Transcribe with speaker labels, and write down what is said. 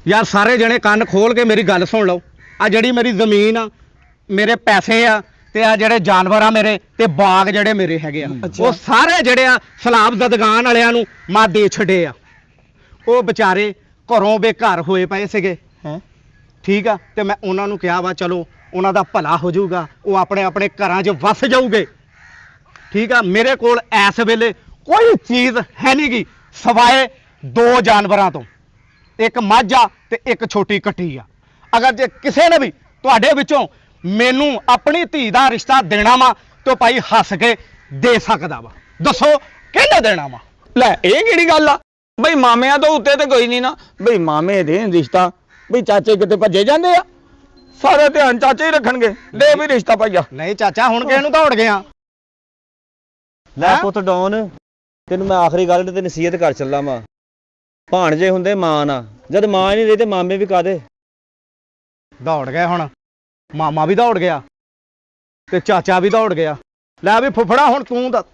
Speaker 1: यार सारे जने कान खोल के मेरी गल सुन लो। आ जड़ी मेरी जमीन आ, मेरे पैसे आ ते आ जड़े जानवर आ मेरे ते बाग जड़े मेरे हैगे आ, वो सारे जड़े आ सलाब ददगान वालियां नूं मां दे छड़े आ। वो बेचारे घरों बेघर होए पए सीगे हैं, ठीक आ। ते मैं उन्हां नूं कहा वा चलो उन्हां दा भला हो जाऊगा, वो अपने अपने घरां 'च वस जाऊगे, ठीक आ। मेरे कोल इस वेले कोई चीज़ है नहीं गी सवाए 2 जानवरां तो, एक मੱਝ आ ते एक छोटी कट्टी आ। अगर जे किसी ने भी तुहाडे विचों मैनू अपनी धी दा रिश्ता देना वा तो भाई हस के दे सकदा वा, दसो किहने देना वा।
Speaker 2: ਲੈ ਇਹ ਕਿਹੜੀ ਗੱਲ ਆ ਬਈ ਮਾਮਿਆਂ ਤੋਂ ਉੱਤੇ ਤੇ ਕੋਈ ਨਹੀਂ ਨਾ ਬਈ ਮਾਮੇ ਦੇਣ ਰਿਸ਼ਤਾ ਬਈ ਚਾਚੇ ਕਿਤੇ ਭੱਜੇ ਜਾਂਦੇ ਆ ਸਾਰਾ ਧਿਆਨ ਚਾਚੇ ਹੀ ਰੱਖਣਗੇ ਦੇ ਵੀ ਰਿਸ਼ਤਾ ਭਾਈਆ
Speaker 1: नहीं चाचा हुण किहनूं दौड़ गया
Speaker 3: ਲੈ ਪੁੱਤ ਡੌਨ ਤੈਨੂੰ ਮੈਂ ਆਖਰੀ ਗੱਲ ਤੇ ਨਸੀਹਤ ਕਰ ਚੱਲਾਂ ਵਾ ਭਾਣਜੇ ਹੁੰਦੇ ਮਾਂ ਨਾ ਜਦ ਮਾਂ ਹੀ ਨਹੀਂ ਰਹੀ ਤੇ ਮਾਮੇ ਵੀ ਕਾਦੇ
Speaker 1: दौड़ गए हुण मामा भी दौड़ गया ते चाचा भी दौड़ गया। लै भी फुफड़ा हुण तूं दस